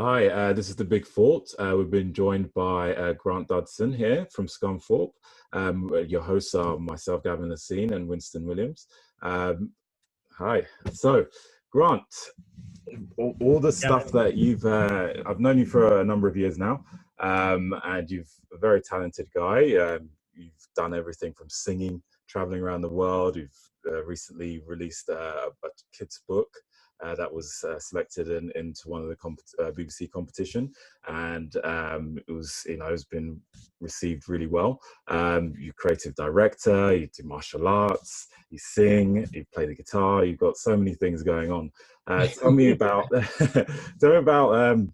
Hi, this is The Big Fort. We've been joined by Grant Dudson here from Scunthorpe. Your hosts are myself, Gavin Lassine, and Winston Williams. Um, Hi. So, Grant, all the Yeah. stuff that I've known you for a number of years now, and you're a very talented guy. You've done everything from singing, traveling around the world. You've recently released a kid's book that was selected into one of the BBC competition, and it's been received really well. You're creative director, you do martial arts, you sing, you play the guitar. You've got so many things going on. Tell me about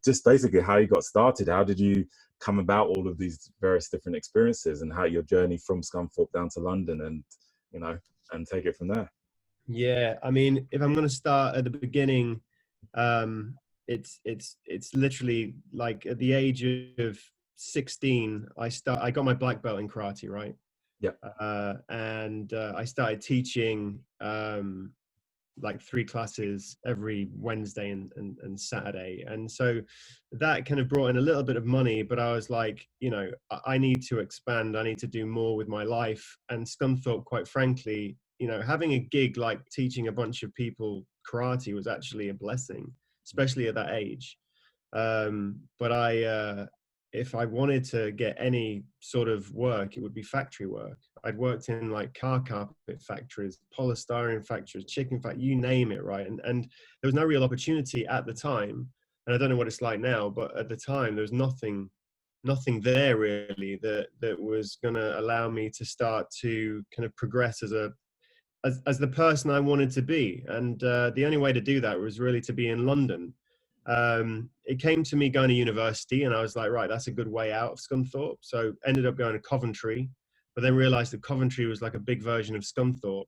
just basically how you got started. How did you come about all of these various different experiences, and how your journey from Scunthorpe down to London, and take it from there. Yeah, I mean, if I'm going to start at the beginning, it's literally like at the age of 16, I got my black belt in karate, right? Yeah. And I started teaching like 3 classes every Wednesday and Saturday, and so that kind of brought in a little bit of money. But I was like, I need to expand. I need to do more with my life. And Scunthorpe, quite frankly, having a gig like teaching a bunch of people karate was actually a blessing, especially at that age. But if I wanted to get any sort of work, it would be factory work. I'd worked in like car carpet factories, polystyrene factories, chicken factories, you name it, right? And there was no real opportunity at the time. And I don't know what it's like now, but at the time there was nothing there really that was going to allow me to start to kind of progress as the person I wanted to be. And the only way to do that was really to be in London. It came to me going to university, and I was like, right, that's a good way out of Scunthorpe. So ended up going to Coventry, but then realized that Coventry was like a big version of Scunthorpe,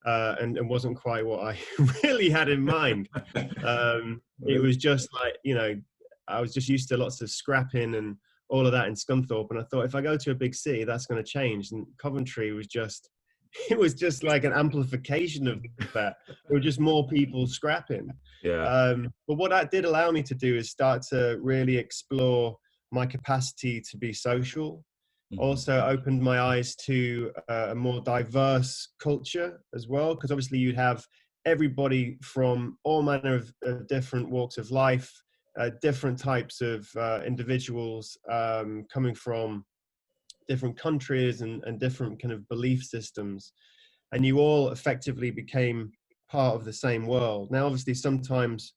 and it wasn't quite what I really had in mind. It was just like, I was just used to lots of scrapping and all of that in Scunthorpe. And I thought, if I go to a big city, that's going to change. And Coventry was just, it was just like an amplification of that. There were just more people scrapping. Yeah. But what that did allow me to do is start to really explore my capacity to be social. Mm-hmm. Also opened my eyes to a more diverse culture as well, because obviously you'd have everybody from all manner of different walks of life, different types of individuals coming from different countries and different kind of belief systems, and you all effectively became part of the same world. Now, obviously, sometimes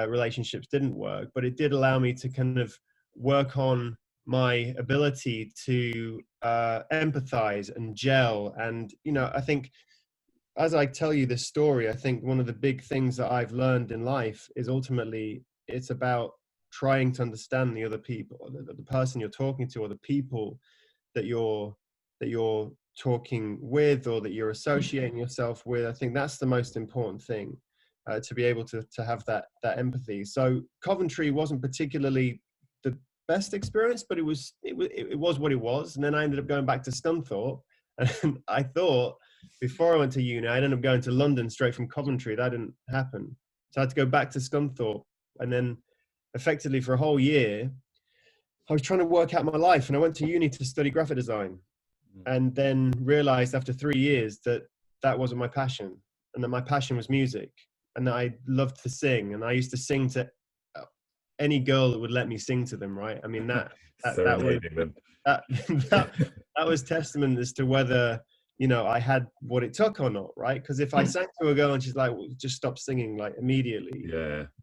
relationships didn't work, but it did allow me to kind of work on my ability to empathize and gel. And, I think as I tell you this story, I think one of the big things that I've learned in life is ultimately it's about trying to understand the other people, the person you're talking to, or the people that you're talking with, or that you're associating yourself with. I think that's the most important thing, to be able to have that empathy. So Coventry wasn't particularly the best experience, but it was what it was. And then I ended up going back to Scunthorpe, and I thought before I went to uni, I'd end up going to London straight from Coventry. That didn't happen, so I had to go back to Scunthorpe, and then effectively for a whole year I was trying to work out my life. And I went to uni to study graphic design, and then realized after 3 years that that wasn't my passion, and that my passion was music, and that I loved to sing. And I used to sing to any girl that would let me sing to them, right? I mean, that was testament as to whether, I had what it took or not, right? Because if I sang to a girl and she's like, well, just stop singing like immediately,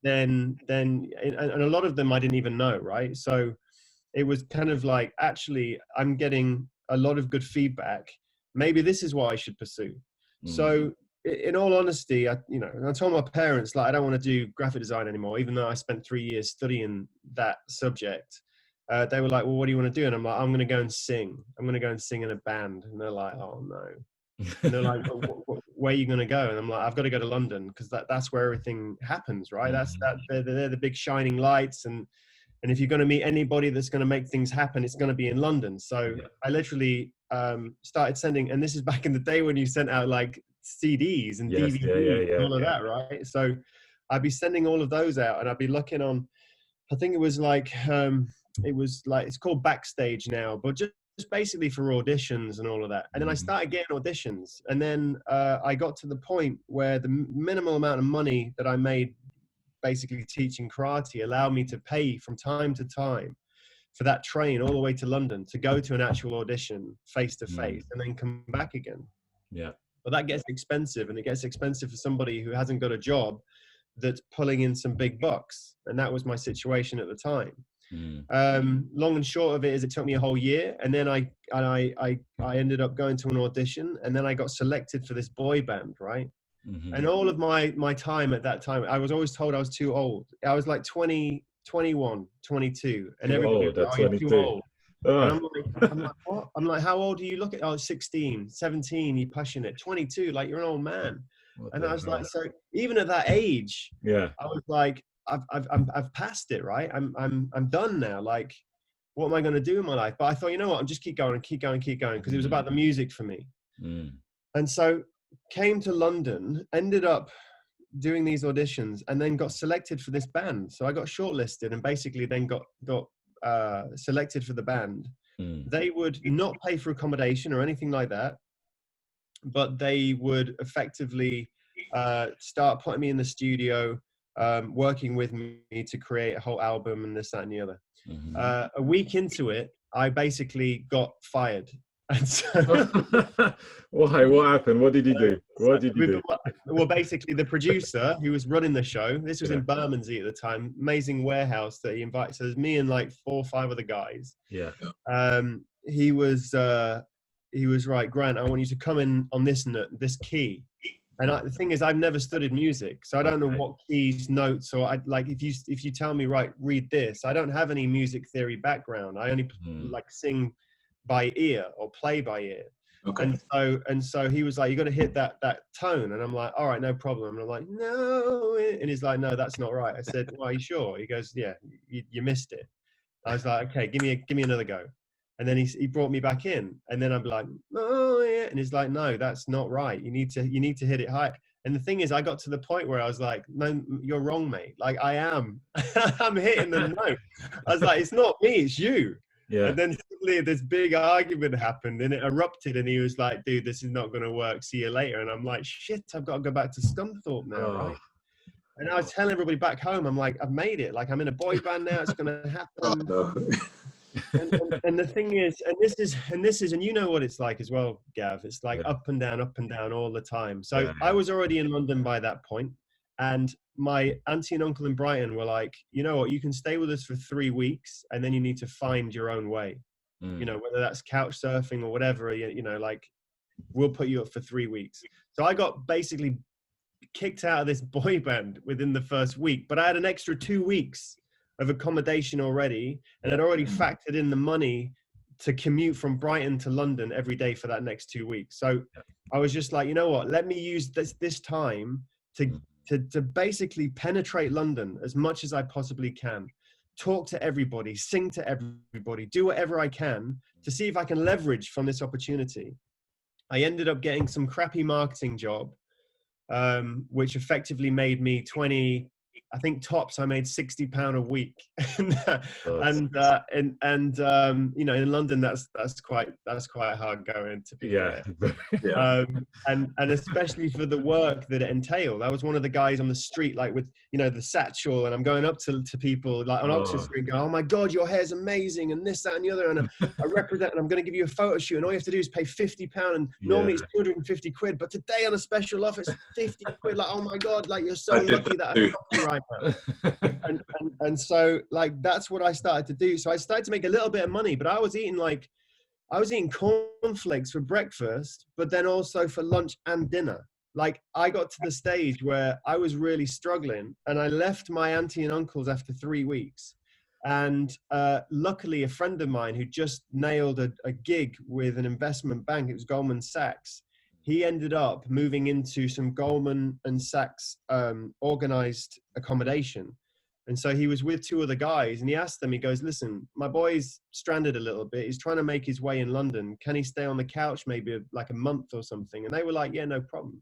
then and a lot of them I didn't even know, right? So it was kind of like, actually, I'm getting a lot of good feedback. Maybe this is what I should pursue. So in all honesty, I told my parents, like, I don't want to do graphic design anymore, even though I spent 3 years studying that subject. They were like, well, what do you want to do? And I'm like, I'm going to go and sing. I'm going to go and sing in a band. And they're like, oh no. And they're like, well, where are you going to go? And I'm like, I've got to go to London, because that's where everything happens, right? They're the big shining lights. And if you're going to meet anybody that's going to make things happen, it's going to be in London. So I literally started sending, and this is back in the day when you sent out like CDs and DVDs and all of that, right? So I'd be sending all of those out, and I'd be looking on I think it's called Backstage now, but just basically for auditions and all of that. And then I started getting auditions, and then I got to the point where the minimal amount of money that I made basically teaching karate allowed me to pay from time to time for that train all the way to London to go to an actual audition face to face and then come back again. Yeah. But that gets expensive, and it gets expensive for somebody who hasn't got a job that's pulling in some big bucks. And that was my situation at the time. Long and short of it is it took me a whole year, and then I ended up going to an audition, and then I got selected for this boy band, right? And all of my time at that time, I was always told I was too old. I was like 20, 21, 22, and everybody was like, oh, you're too old. And I'm like, what? I'm like, how old do you look at? Oh, 16, 17, you're pushing it. 22, like you're an old man. And I was like, so even at that age, I was like, I've passed it, right? I'm done now. Like, what am I going to do in my life? But I thought, you know what? I'm just keep going, because it was about the music for me. And so came to London, ended up doing these auditions, and then got selected for this band. So I got shortlisted, and basically then got selected for the band. They would not pay for accommodation or anything like that, but they would effectively start putting me in the studio, working with me to create a whole album and this, that, and the other. A week into it, I basically got fired. And so Why? What happened? What did you do? Well, basically, the producer who was running the show, this was in Bermondsey at the time, amazing warehouse that he invited. So there's me and like 4 or 5 other guys. He was right, Grant, I want you to come in on this note, this key. And the thing is, I've never studied music, so I don't know what keys, notes, or if you tell me, right, read this. I don't have any music theory background. I only like sing by ear or play by ear. And so he was like, you got to hit that tone. And I'm like, all right, no problem. And I'm like, no. And he's like, no, that's not right. I said, well, are you sure? He goes, yeah, you missed it. I was like, okay, give me another go. And then he brought me back in, and then I'm like, oh yeah. And he's like, no, that's not right. You need to hit it high. And the thing is, I got to the point where I was like, no, you're wrong, mate. Like I am, I'm hitting the note. I was like, it's not me, it's you. And then suddenly this big argument happened, and it erupted, and he was like, dude, this is not going to work. See you later. And I'm like, shit, I've got to go back to Scunthorpe now, right? And I was telling everybody back home, I'm like, I've made it. Like, I'm in a boy band now. It's going to happen. And the thing is, and this is, and you know what it's like as well, Gav. It's like up and down all the time. So I was already in London by that point, and my auntie and uncle in Brighton were like, you know what, you can stay with us for 3 weeks, and then you need to find your own way. You know, whether that's couch surfing or whatever, you know, like we'll put you up for 3 weeks. So I got basically kicked out of this boy band within the first week, but I had an extra 2 weeks of accommodation already, and I'd already factored in the money to commute from Brighton to London every day for that next 2 weeks. So I was just like, you know what, let me use this time to basically penetrate London as much as I possibly can, talk to everybody, sing to everybody, do whatever I can to see if I can leverage from this opportunity. I ended up getting some crappy marketing job, which effectively made me 20, I think tops, I made £60 a week. and you know, in London, that's quite hard going, to be fair. And especially for the work that it entailed. I was one of the guys on the street, like with, you know, the satchel, and I'm going up to people like on Oxford Street going, oh my God, your hair's amazing, and this, that, and the other, and I represent, and I'm going to give you a photo shoot, and all you have to do is pay £50, and normally it's 250 quid, but today on a special offer, it's 50 quid. Like, oh my God, like you're so lucky that I'm talking right now. And so like that's what I started to do. So I started to make a little bit of money, but I was eating cornflakes for breakfast, but then also for lunch and dinner. Like I got to the stage where I was really struggling, and I left my auntie and uncles after 3 weeks. And luckily a friend of mine who just nailed a gig with an investment bank, it was Goldman Sachs, he ended up moving into some Goldman and Sachs organized accommodation. And so he was with 2 other guys, and he asked them, he goes, listen, my boy's stranded a little bit. He's trying to make his way in London. Can he stay on the couch maybe like a month or something? And they were like, yeah, no problem.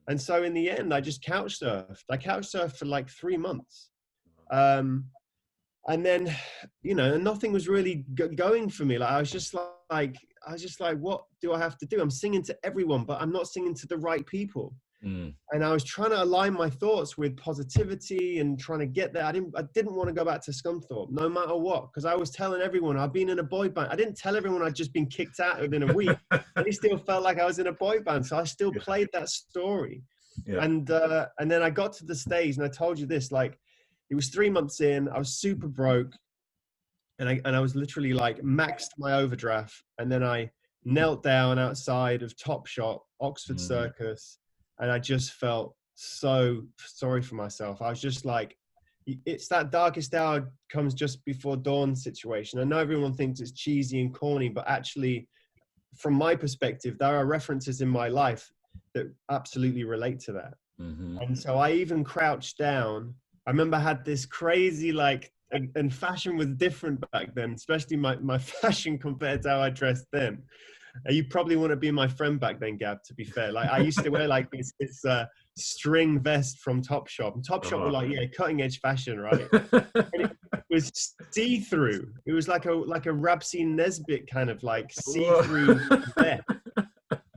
And so in the end, I just couch surfed. I couch surfed for like 3 months. And then, you know, nothing was really going for me. Like, I was just like, what do I have to do? I'm singing to everyone, but I'm not singing to the right people. And I was trying to align my thoughts with positivity and trying to get there. I didn't want to go back to Scunthorpe no matter what, because I was telling everyone I've been in a boy band. I didn't tell everyone I'd just been kicked out within a week. They still felt like I was in a boy band, so I still played that story. And then I got to the stage, and I told you this, like, it was 3 months in. I was super broke, and I was literally like maxed my overdraft, and then I knelt down outside of Topshop, Oxford Circus. And I just felt so sorry for myself. I was just like, it's that darkest hour comes just before dawn situation. I know everyone thinks it's cheesy and corny, but actually, from my perspective, there are references in my life that absolutely relate to that. And so I even crouched down. I remember I had this crazy, like, and fashion was different back then, especially my fashion compared to how I dressed then. You probably want to be my friend back then, Gab, to be fair. Like, I used to wear like this string vest from Topshop. And Topshop were like, cutting edge fashion, right? And it was see-through. It was like a Rabsy Nesbitt kind of like see-through vest.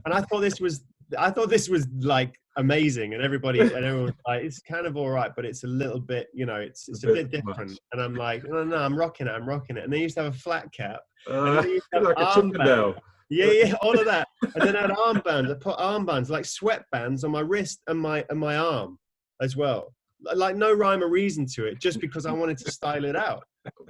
And I thought this was like amazing. And everyone was like, it's kind of all right, but it's a little bit, you know, it's a bit different. Much. And I'm like, no, I'm rocking it. And they used to have a flat cap. And they used to have like a Chippendale. Yeah, all of that. And then I had armbands. I put armbands, like sweatbands, on my wrist and my arm as well. Like, no rhyme or reason to it, just because I wanted to style it out.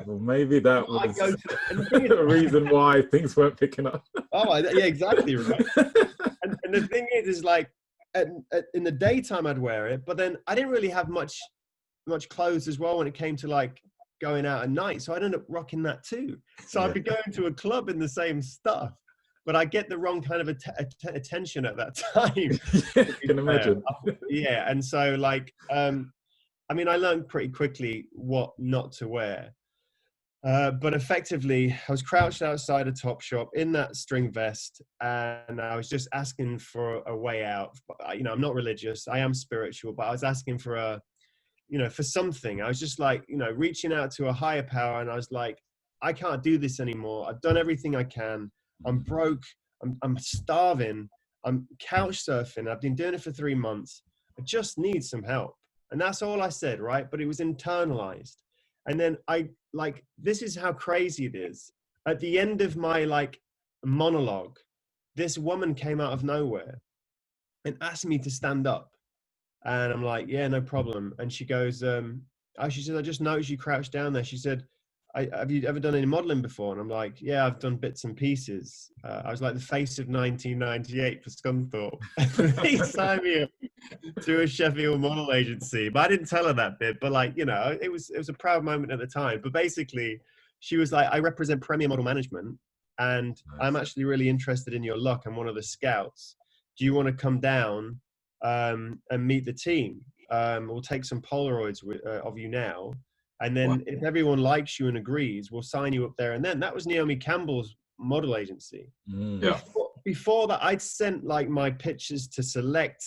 Well, maybe that was the reason why things weren't picking up. Oh, yeah, exactly right. And the thing is like, in the daytime I'd wear it, but then I didn't really have much clothes as well when it came to like going out at night. So I'd end up rocking that too. So I'd be going to a club in the same stuff. But I get the wrong kind of attention at that time. I can imagine. Yeah, and so like, I mean, I learned pretty quickly what not to wear. But effectively, I was crouched outside a Topshop in that string vest, and I was just asking for a way out. You know, I'm not religious. I am spiritual, but I was asking for for something. I was just like, reaching out to a higher power, and I was like, I can't do this anymore. I've done everything I can. I'm broke. I'm starving. I'm couch surfing. I've been doing it for 3 months. I just need some help. And that's all I said, right? But it was internalized. And then this is how crazy it is. At the end of my like monologue, this woman came out of nowhere and asked me to stand up. And I'm like, yeah, no problem. And she goes, she said, I just noticed you crouched down there. She said, have you ever done any modeling before? And I'm like, yeah, I've done bits and pieces. I was like the face of 1998 for Scunthorpe. They signed me up to a Sheffield model agency, but I didn't tell her that bit. But like, it was a proud moment at the time. But basically, she was like, I represent Premier Model Management, and I'm actually really interested in your luck. I'm one of the scouts. Do you want to come down and meet the team? We'll take some Polaroids of you now. And then if everyone likes you and agrees, we'll sign you up there. And then that was Naomi Campbell's model agency. Before that, I'd sent like my pictures to Select,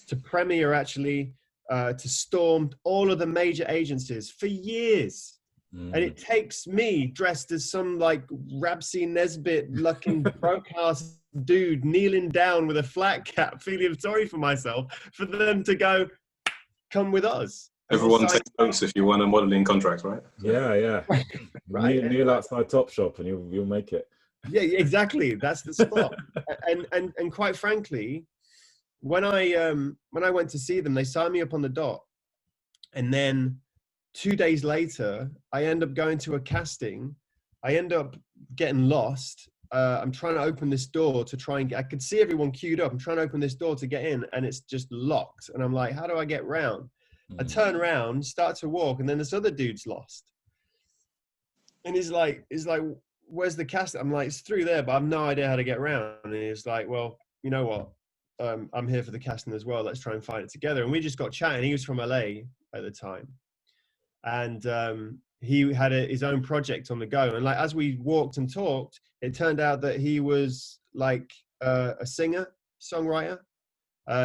to Premier, actually, to Storm, all of the major agencies for years. And it takes me dressed as some like Rabsy Nesbitt looking broke-ass dude kneeling down with a flat cap, feeling sorry for myself, for them to go, come with us. Everyone takes notes if you want a modeling contract, right? Yeah. Right. Kneel outside Topshop and you'll make it. Yeah, exactly. That's the spot. and quite frankly, when I went to see them, they signed me up on the dot. And then 2 days later, I end up going to a casting. I end up getting lost. I'm trying to open this door to try and I could see everyone queued up. I'm trying to open this door to get in, and it's just locked. And I'm like, how do I get round? I turn around, start to walk, and then this other dude's lost. And he's like, where's the cast? I'm like, it's through there, but I have no idea how to get around. And he's like, well, you know what? I'm here for the casting as well. Let's try and find it together. And we just got chatting. He was from LA at the time. And he had his own project on the go. And like, as we walked and talked, it turned out that he was like a singer, songwriter.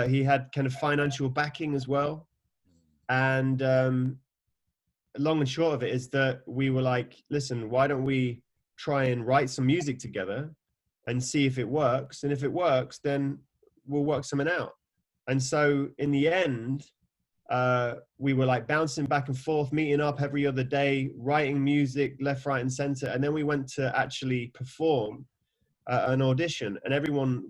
He had kind of financial backing as well. And long and short of it is that we were like, listen, why don't we try and write some music together and see if it works? And if it works, then we'll work something out. And so in the end, we were like bouncing back and forth, meeting up every other day, writing music left, right, and center. And then we went to actually perform an audition, and everyone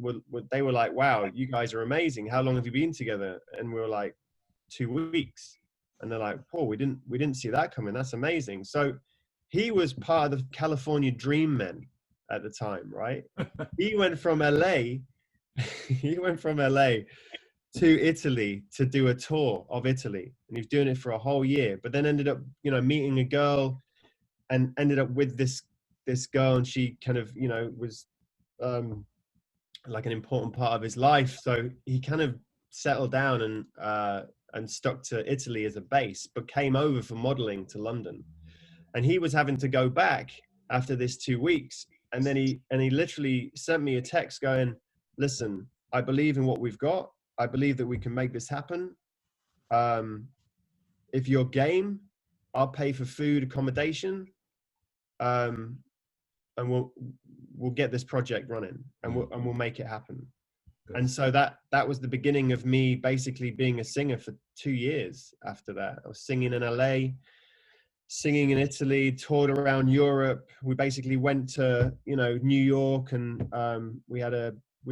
they were like, wow, you guys are amazing. How long have you been together? And we were like, 2 weeks. And they're like, oh, we didn't see that coming. That's amazing. So he was part of the California Dream Men at the time, right? He went from LA to Italy to do a tour of Italy, and he was doing it for a whole year, but then ended up, you know, meeting a girl and ended up with this girl, and she kind of, you know, was like an important part of his life. So he kind of settled down and stuck to Italy as a base, but came over for modeling to London. And he was having to go back after this 2 weeks. And then he literally sent me a text going, listen, I believe in what we've got. I believe that we can make this happen. If you're game, I'll pay for food, accommodation, and we'll get this project running, and we'll make it happen. And so that was the beginning of me basically being a singer for 2 years after that. I was singing in LA, singing in Italy, toured around Europe. We basically went to, you know, New York, and we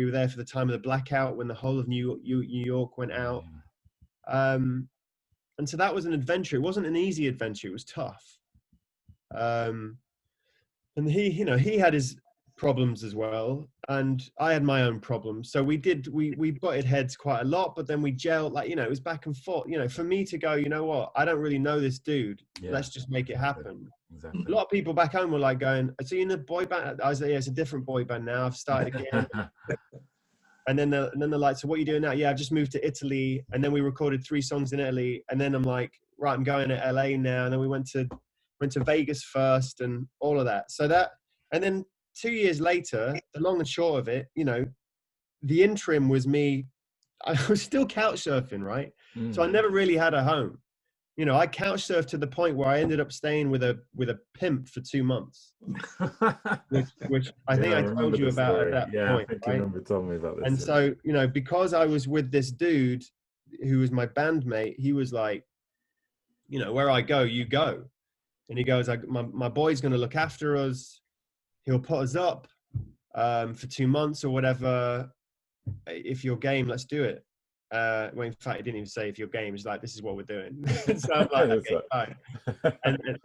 were there for the time of the blackout when the whole of New York went out. And so that was an adventure. It wasn't an easy adventure. It was tough. And he had his problems as well, and I had my own problems. So we butted heads quite a lot, but then we gelled, like, you know, it was back and forth. You know, for me to go, you know what, I don't really know this dude. Yeah, let's just make it happen. Exactly. A lot of people back home were like going, so you in the boy band? I was like, yeah, it's a different boy band now. I've started again. And then they're like, so what are you doing now? Yeah, I've just moved to Italy. And then we recorded 3 songs in Italy. And then I'm like, right, I'm going to LA now. And then we went to Vegas first and all of that. So that, and then 2 years later, the long and short of it, you know, the interim was me. I was still couch surfing, right? So I never really had a home. You know, I couch surfed to the point where I ended up staying with a pimp for 2 months, which I think I told you about at that point. I think you remember telling me about this. And so, you know, because I was with this dude who was my bandmate, he was like, you know, where I go, you go. And he goes, my boy's going to look after us. He'll put us up for 2 months or whatever. If you're game, let's do it. Well, in fact, he didn't even say if you're game. He's like, this is what we're doing. So I'm like, okay, fine.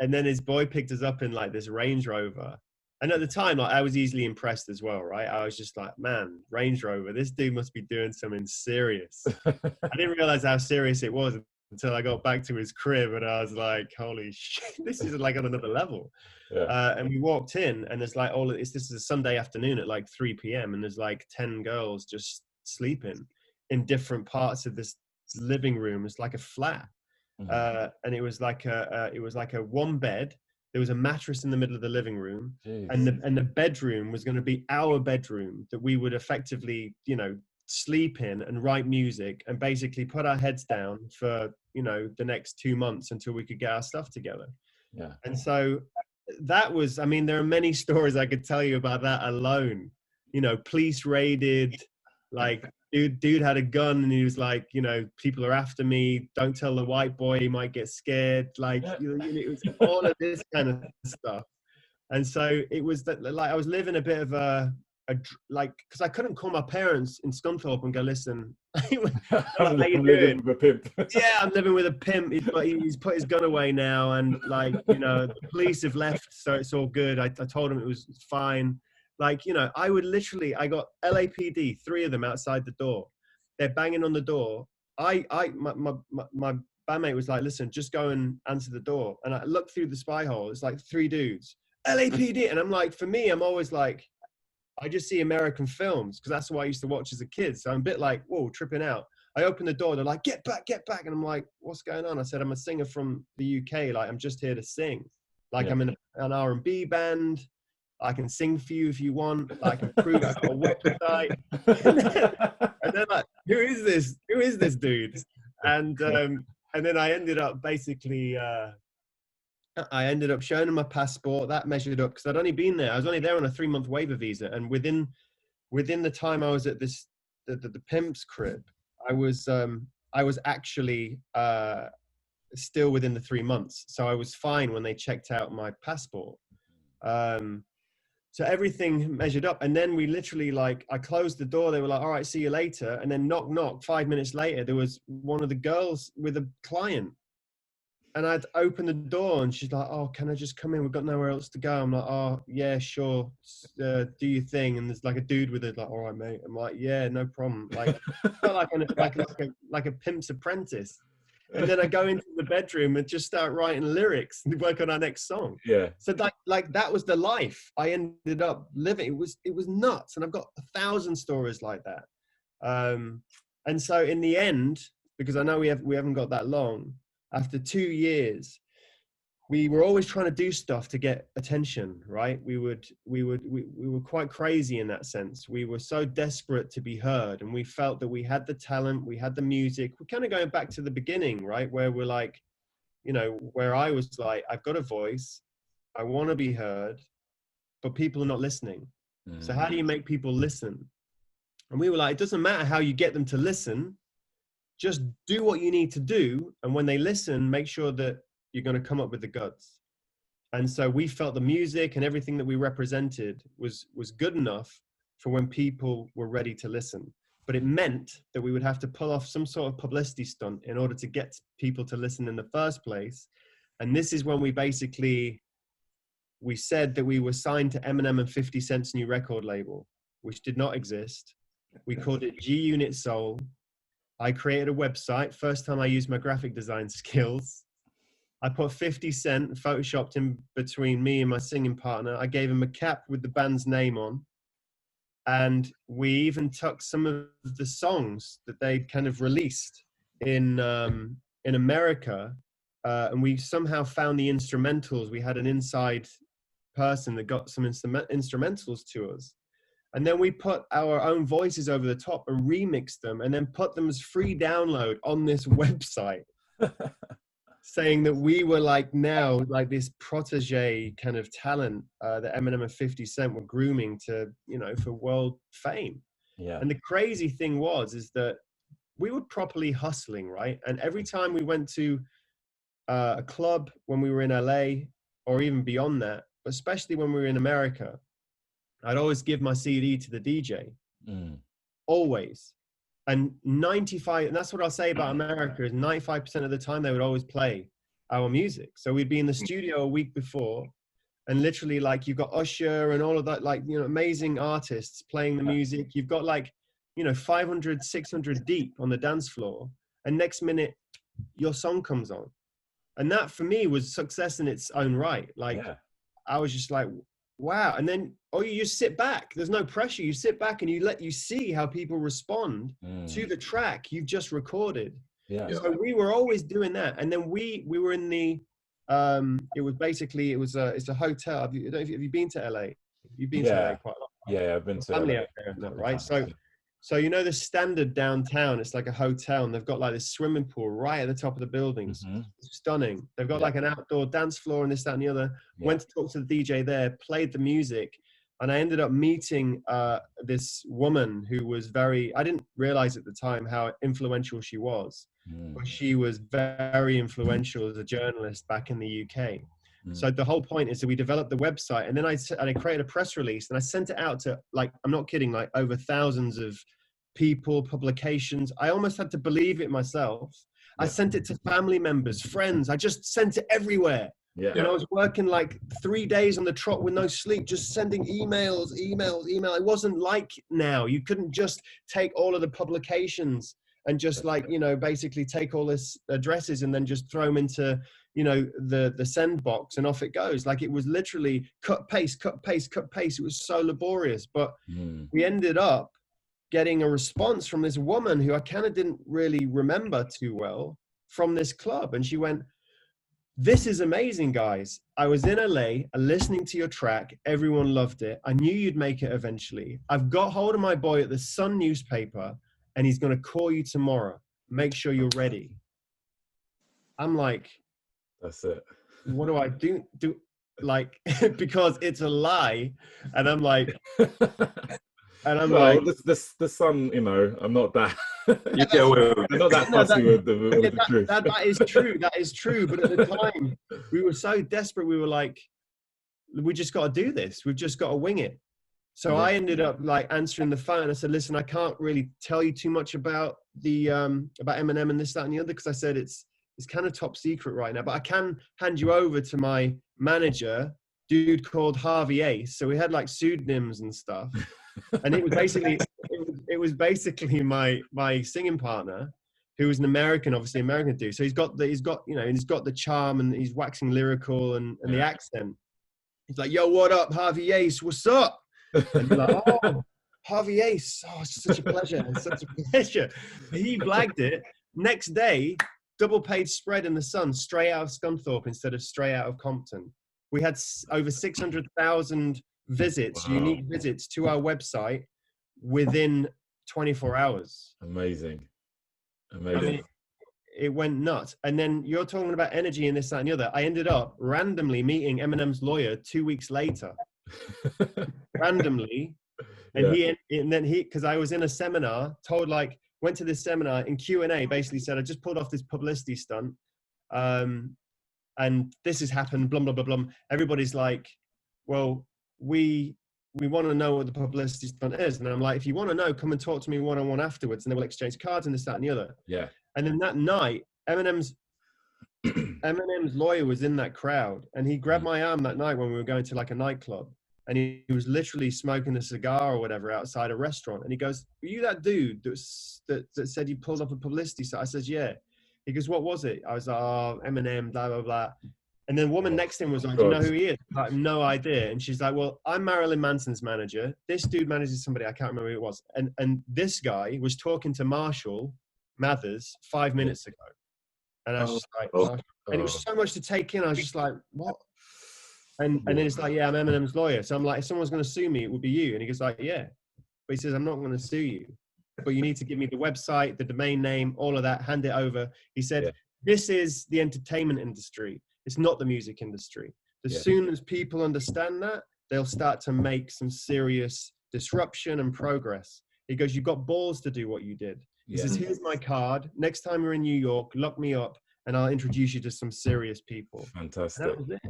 And then his boy picked us up in like this Range Rover. And at the time, like, I was easily impressed as well, right? I was just like, man, Range Rover, this dude must be doing something serious. I didn't realize how serious it was until I got back to his crib, and I was like, holy shit, this is like on another level. Yeah. And we walked in, and there's like this is a Sunday afternoon at like 3 p.m. and there's like 10 girls just sleeping in different parts of this living room. It's like a flat. And it was like a 1 bed. There was a mattress in the middle of the living room. Jeez. and the bedroom was going to be our bedroom that we would effectively, you know, sleep in and write music and basically put our heads down for, you know, the next 2 months until we could get our stuff together. Yeah. And so that was, I mean, there are many stories I could tell you about that alone. You know, police raided, like dude had a gun and he was like, you know, people are after me. Don't tell the white boy, he might get scared. Like, you know, it was all of this kind of stuff. And so it was that, like, I was living a bit of like, because I couldn't call my parents in Scunthorpe and go, listen, I'm living with a pimp. Yeah, I'm living with a pimp, but he's put his gun away now, and like, you know, the police have left, so it's all good. I told him it was fine. Like, you know, I got LAPD, 3 of them outside the door. They're banging on the door. My bandmate was like, listen, just go and answer the door. And I looked through the spy hole. It's like 3 dudes, LAPD. And I'm like, for me, I'm always like, I just see American films because that's what I used to watch as a kid. So I'm a bit like, whoa, tripping out. I open the door. They're like, get back. And I'm like, what's going on? I said, I'm a singer from the UK. Like, I'm just here to sing. Like, I'm in an R&B band. I can sing for you if you want. I can prove I've got a website. And they're like, who is this? Who is this dude? And then I ended up basically I ended up showing them my passport. That measured up because I'd only been there. I was only there on a 3-month waiver visa, and within the time I was at the pimp's crib, I was actually still within the 3 months, so I was fine when they checked out my passport. So everything measured up, and then we literally, like, I closed the door. They were like, "All right, see you later." And then knock knock. 5 minutes later, there was one of the girls with a client. And I'd open the door and she's like, "Oh, can I just come in? We've got nowhere else to go." I'm like, "Oh, yeah, sure. Do your thing." And there's like a dude with it, like, "All right, mate." I'm like, "Yeah, no problem." Like, felt like a pimp's apprentice. And then I go into the bedroom and just start writing lyrics and work on our next song. Yeah. So like that was the life I ended up living. It was nuts. And I've got 1,000 stories like that. And so in the end, because I know we haven't got that long, after 2 years, we were always trying to do stuff to get attention, right? We were quite crazy in that sense. We were so desperate to be heard, and we felt that we had the talent, we had the music. We're kind of going back to the beginning, right? Where we're like, you know, where I was like, I've got a voice, I want to be heard, but people are not listening. So how do you make people listen? And we were like, it doesn't matter how you get them to listen, just do what you need to do. And when they listen, make sure that you're going to come up with the goods. And so we felt the music and everything that we represented was good enough for when people were ready to listen. But it meant that we would have to pull off some sort of publicity stunt in order to get people to listen in the first place. And this is when we said that we were signed to Eminem and 50 Cent's new record label, which did not exist. We called it G Unit Soul. I created a website. First time I used my graphic design skills. I put 50 Cent, photoshopped him between me and my singing partner. I gave him a cap with the band's name on. And we even took some of the songs that they'd kind of released in America. And we somehow found the instrumentals. We had an inside person that got some instrumentals to us. And then we put our own voices over the top and remixed them and then put them as free download on this website, saying that we were like now like this protege kind of talent that Eminem and 50 Cent were grooming to, you know, for world fame. Yeah. And the crazy thing is that we were properly hustling, right? And every time we went to a club when we were in LA or even beyond that, but especially when we were in America, I'd always give my CD to the DJ, always. And 95, and that's what I'll say about America, is 95% of the time they would always play our music. So we'd be in the studio a week before, and literally like you've got Usher and all of that, like, you know, amazing artists playing the music. You've got like, you know, 500, 600 deep on the dance floor, and next minute your song comes on. And that for me was success in its own right. Like I was just like, wow. And then, you just sit back. There's no pressure. You sit back and you see how people respond to the track you've just recorded. Yeah. So we were always doing that. And then we were in the, it's a hotel. Have you been to LA? You've been to LA quite a lot. Yeah, I've been to family LA. out there, right? So you know the standard downtown, it's like a hotel, and they've got like this swimming pool right at the top of the buildings. It's stunning. They've got like an outdoor dance floor and this, that, and the other. Went to talk to the DJ there, played the music, and I ended up meeting this woman who was I didn't realize at the time how influential she was, but she was very influential as a journalist back in the UK. So the whole point is that we developed the website, and then I created a press release, and I sent it out to, like, I'm not kidding, like over thousands of people, publications. I almost had to believe it myself. I sent it to family members, friends. I just sent it everywhere. And I was working like 3 days on the trot with no sleep, just sending emails. It wasn't like now. You couldn't just take all of the publications and just like, you know, basically take all this addresses and then just throw them into, you know, the send box and off it goes. Like it was literally cut, paste, cut, paste, cut, paste. It was so laborious, but we ended up getting a response from this woman who I kind of didn't really remember too well from this club. And she went, "This is amazing, guys. I was in LA listening to your track. Everyone loved it. I knew you'd make it eventually. I've got hold of my boy at the Sun newspaper, and he's going to call you tomorrow. Make sure you're ready." I'm like, that's it. what do I do? Like, because it's a lie. And I'm like, well, the sun, you know, I'm not that. You get away with I'm not that it. no, fussy with the truth. that is true. That is true. But at the time, we were so desperate. We were like, we just got to do this. We've just got to wing it. So I ended up like answering the phone. I said, listen, I can't really tell you too much about the about Eminem and this, that, and the other, because I said it's kind of top secret right now. But I can hand you over to my manager, dude called Harvey Ace. So we had like pseudonyms and stuff. And it was basically my singing partner, who was an American, obviously American dude. So he's got the charm, and he's waxing lyrical and the accent. He's like, yo, what up, Harvey Ace? What's up? And you're like, oh, Harvey Ace. Oh, it's such a pleasure. It's such a pleasure. He blagged it. Next day, double page spread in the Sun, straight out of Scunthorpe instead of straight out of Compton. We had over 600,000 visits, unique visits to our website within 24 hours. Amazing. I mean, it went nuts. And then you're talking about energy and this, that, and the other. I ended up randomly meeting Eminem's lawyer 2 weeks later. Randomly. And because I was in a seminar, went to this seminar in Q&A, basically said, I just pulled off this publicity stunt. And this has happened, blah, blah, blah, blah. Everybody's like, well, we want to know what the publicity stunt is. And I'm like, if you want to know, come and talk to me one-on-one afterwards. And they will exchange cards and this, that, and the other. Yeah. And then that night, Eminem's lawyer was in that crowd, and he grabbed my arm that night when we were going to like a nightclub, and he was literally smoking a cigar or whatever outside a restaurant. And he goes, were you that dude that said you pulled up a publicity stunt? I says, yeah. He goes, what was it? I was like, oh, Eminem, blah, blah, blah. And then the woman next to him was like, do you know who he is? I have no idea. And she's like, well, I'm Marilyn Manson's manager. This dude manages somebody, I can't remember who it was. And this guy was talking to Marshall Mathers 5 minutes ago. And I was just like, and it was so much to take in. I was just like, what? And then it's like, yeah, I'm Eminem's lawyer. So I'm like, if someone's going to sue me, it would be you. And he goes like, yeah. But he says, I'm not going to sue you, but you need to give me the website, the domain name, all of that, hand it over. He said, this is the entertainment industry. It's not the music industry. As soon as people understand that, they'll start to make some serious disruption and progress. He goes, you've got balls to do what you did. He says, here's my card. Next time you're in New York, look me up and I'll introduce you to some serious people. Fantastic. And that was it.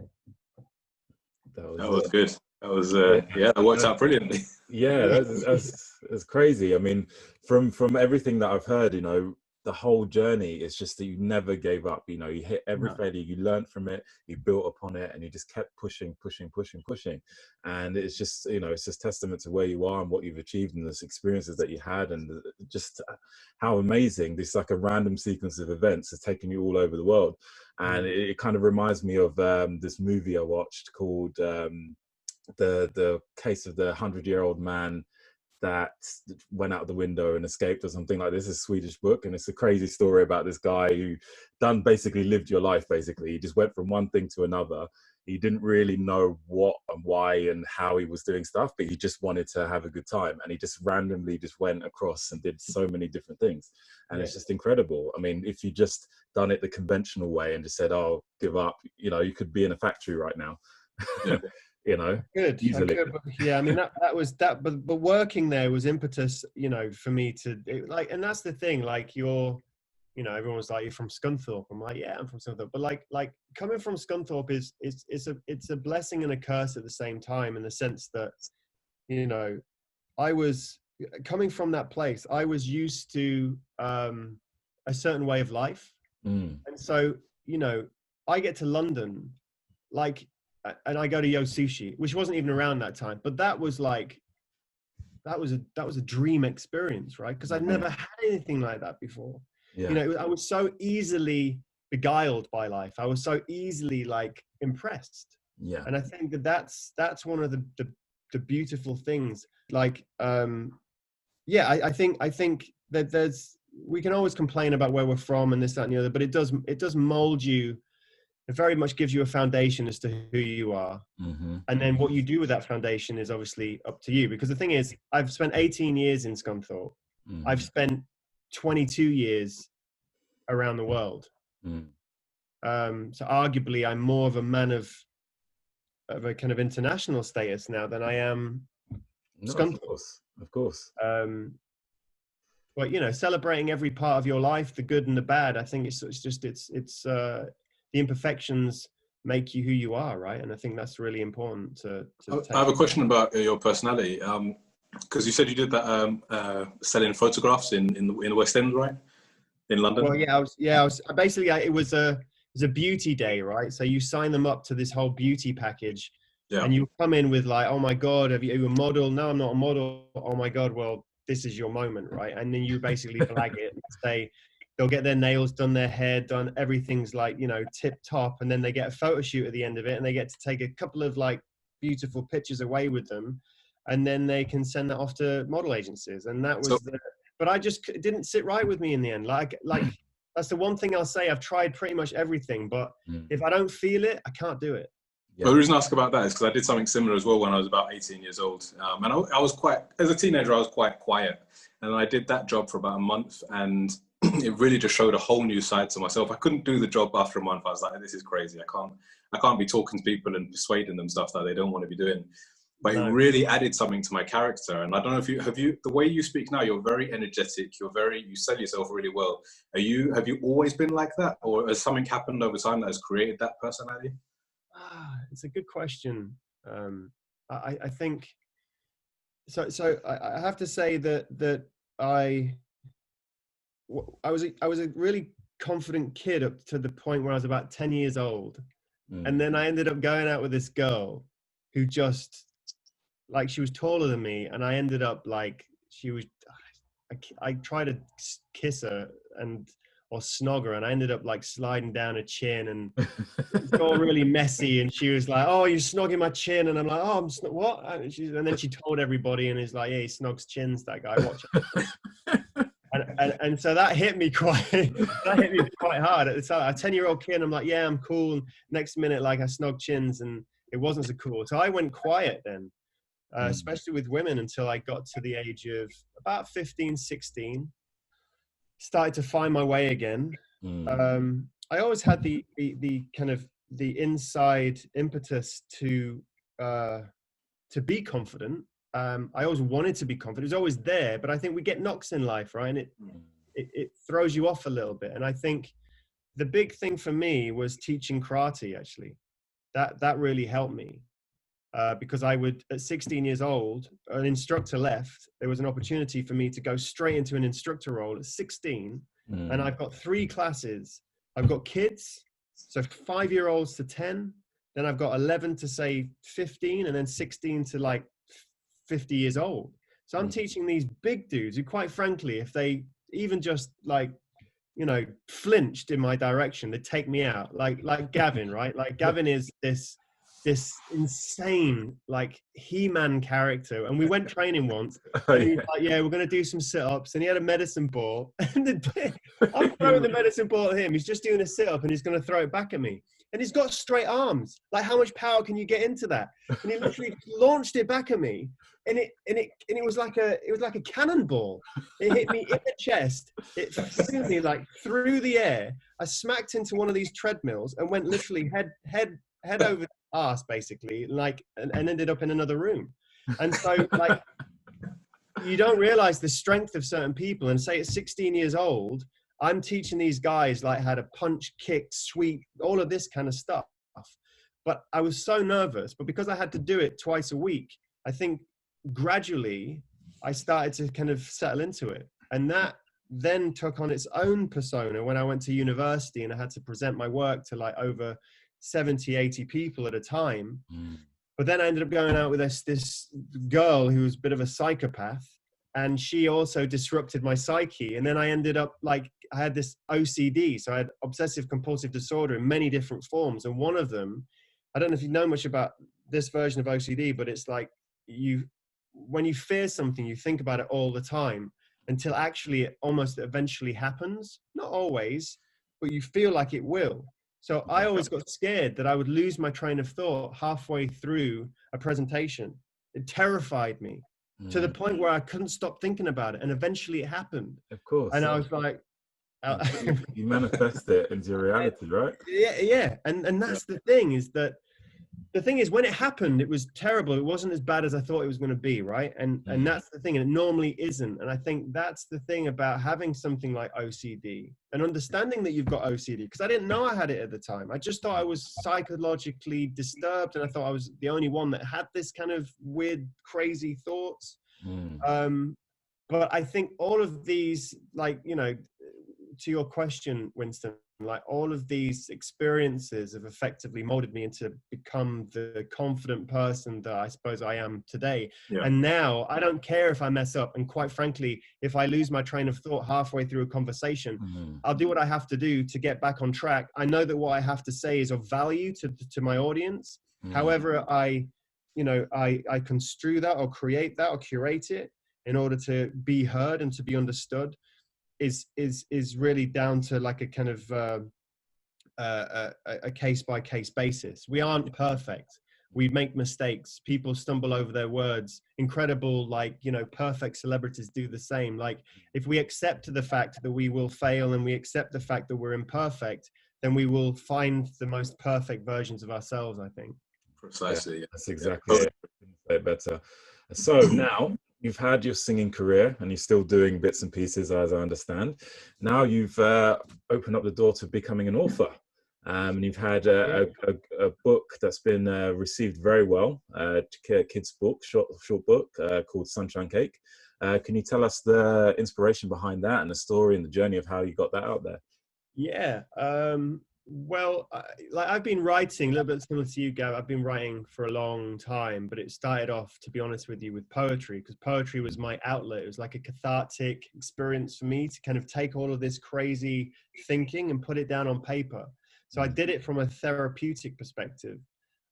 That was good. That was, that worked out brilliantly. Yeah, that's crazy. I mean, from everything that I've heard, you know, the whole journey is just that you never gave up. You know, you hit every failure, you learned from it, you built upon it, and you just kept pushing. And it's just, you know, it's just testament to where you are and what you've achieved and those experiences that you had, and just how amazing this, like a random sequence of events, has taken you all over the world. And it kind of reminds me of this movie I watched called the case of the 100-year-old man that went out the window and escaped, or something like this. It's a Swedish book, and it's a crazy story about this guy who basically lived your life. Basically, he just went from one thing to another. He didn't really know what and why and how he was doing stuff, but he just wanted to have a good time, and he just randomly just went across and did so many different things. And it's just incredible. I mean, if you just done it the conventional way and just said, oh, give up, you know, you could be in a factory right now. You know, easily. Yeah, I mean that was that, but working there was impetus, you know, for me to like, and that's the thing, like you know, everyone's like, you're from Scunthorpe. I'm like, yeah, I'm from Scunthorpe. But like coming from Scunthorpe it's a blessing and a curse at the same time, in the sense that, you know, I was coming from that place. I was used to a certain way of life, and so, you know, I get to London, like. And I go to Yo Sushi, which wasn't even around that time, but that was like, that was a dream experience, right? Because I'd never had anything like that before. You know, I was so easily beguiled by life. I was so easily like impressed. And I think that's one of the beautiful things. Like, I think that we can always complain about where we're from and this, that, and the other, but it does mold you. It very much gives you a foundation as to who you are. And then what you do with that foundation is obviously up to you. Because the thing is, I've spent 18 years in Scunthorpe. I've spent 22 years around the world. So arguably I'm more of a man of a kind of international status now than I am Scunthorpe. Of course. But you know, celebrating every part of your life, the good and the bad. I think it's the imperfections make you who you are, right? And I think that's really important to I have a question about your personality, because you said you did that selling photographs in the West End, right? In London. Well, I was basically, it was a beauty day, right? So you sign them up to this whole beauty package, and you come in with like, oh my God, are you a model? No, I'm not a model. Oh my God, well, this is your moment, right? And then you basically flag it and say, they'll get their nails done, their hair done, everything's like, you know, tip top. And then they get a photo shoot at the end of it, and they get to take a couple of like beautiful pictures away with them. And then they can send that off to model agencies. And that was but I just didn't sit right with me in the end. Like that's the one thing I'll say. I've tried pretty much everything, but if I don't feel it, I can't do it. Yeah. Well, the reason I ask about that is because I did something similar as well when I was about 18 years old. And I was as a teenager, I was quite quiet. And I did that job for about a month, and it really just showed a whole new side to myself. I couldn't do the job after a month. I was like, this is crazy. I can't be talking to people and persuading them stuff that they don't want to be doing. But it really added something to my character. And I don't know if the way you speak now, you're very energetic. You sell yourself really well. Have you always been like that? Or has something happened over time that has created that personality? It's a good question. I think, so I have to say that I was a really confident kid up to the point where I was about 10 years old. And then I ended up going out with this girl who just, like, she was taller than me, and I ended up like, I tried to kiss her or snog her, and I ended up like sliding down her chin, and it's all really messy. And she was like, "Oh, you're snogging my chin," and I'm like, "Oh, what?" And then she told everybody, and he's like, "Yeah, he snogs chins, that guy. Watch it." and so that hit me quite hard. It's like a 10-year-old kid. I'm like, "Yeah, I'm cool." And next minute, like, I snog chins, and it wasn't so cool. So I went quiet then. Especially with women, until I got to the age of about 15, 16, started to find my way again. I always had the kind of the inside impetus to be confident. I always wanted to be confident. It was always there, but I think we get knocks in life, right? And it throws you off a little bit. And I think the big thing for me was teaching karate, actually. That really helped me. Because I would, at 16 years old, an instructor left. There was an opportunity for me to go straight into an instructor role at 16. And I've got 3 classes. I've got kids, so 5-year-olds to 10. Then I've got 11 to say 15, and then 16 to like 50 years old. So I'm teaching these big dudes who, quite frankly, if they even just like, you know, flinched in my direction, they'd take me out. Like Gavin, right? Like Gavin is this insane like He-Man character, and we went training once, and he's like, "Yeah, we're gonna do some sit-ups," and he had a medicine ball, and I'm throwing the medicine ball at him. He's just doing a sit-up, and he's gonna throw it back at me, and he's got straight arms. Like, how much power can you get into that? And he literally launched it back at me, and it was like a cannonball. It hit me in the chest. It threw me like through the air. I smacked into one of these treadmills and went literally head over ass, basically, like, and ended up in another room. And so, like, you don't realize the strength of certain people. And say at 16 years old, I'm teaching these guys like how to punch, kick, sweep, all of this kind of stuff. But I was so nervous. But because I had to do it twice a week, I think gradually I started to kind of settle into it. And that then took on its own persona when I went to university, and I had to present my work to like over 70, 80 people at a time. But then I ended up going out with this girl who was a bit of a psychopath, and she also disrupted my psyche. And then I ended up like, I had this OCD. So I had obsessive compulsive disorder in many different forms. And one of them, I don't know if you know much about this version of OCD, but it's like when you fear something, you think about it all the time until actually it almost eventually happens. Not always, but you feel like it will. So I always got scared that I would lose my train of thought halfway through a presentation. It terrified me to the point where I couldn't stop thinking about it. And eventually it happened. Of course. And I was like, You manifest it into your reality, right? Yeah. And that's the thing, is that the thing is, when it happened, it was terrible. It wasn't as bad as I thought it was going to be, right? And that's the thing, and it normally isn't. And I think that's the thing about having something like OCD and understanding that you've got OCD, because I didn't know I had it at the time. I just thought I was psychologically disturbed, and I thought I was the only one that had this kind of weird, crazy thoughts. But I think all of these, like, you know, to your question, Winston, like all of these experiences have effectively molded me into become the confident person that I suppose I am today. Yeah. And now I don't care if I mess up. And quite frankly, if I lose my train of thought halfway through a conversation, I'll do what I have to do to get back on track. I know that what I have to say is of value to my audience. However, I construe that or create that or curate it in order to be heard and to be understood is really down to like a kind of a case-by-case basis. We aren't perfect. We make mistakes. People stumble over their words. Incredible, like, you know, perfect celebrities do the same. Like, if we accept the fact that we will fail and we accept the fact that we're imperfect, then we will find the most perfect versions of ourselves, I think. Precisely. Yeah, that's exactly it. Couldn't say it better. So now you've had your singing career and you're still doing bits and pieces, as I understand. Now you've opened up the door to becoming an author. And you've had a book that's been received very well, a kid's book, short book called Sunshine Cake. Can you tell us the inspiration behind that and the story and the journey of how you got that out there? Yeah. Well, like I've been writing a little bit similar to you, Gav. I've been writing for a long time, but it started off, to be honest with you, with poetry, because poetry was my outlet. It was like a cathartic experience for me to kind of take all of this crazy thinking and put it down on paper. So I did it from a therapeutic perspective.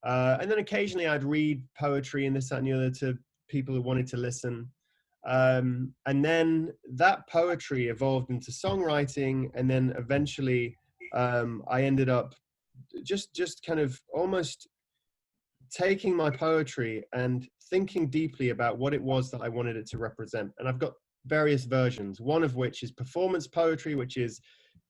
And then occasionally I'd read poetry and this, that, and the other to people who wanted to listen. And then that poetry evolved into songwriting. And then eventually I ended up just kind of almost taking my poetry and thinking deeply about what it was that I wanted it to represent. And I've got various versions, one of which is performance poetry, which is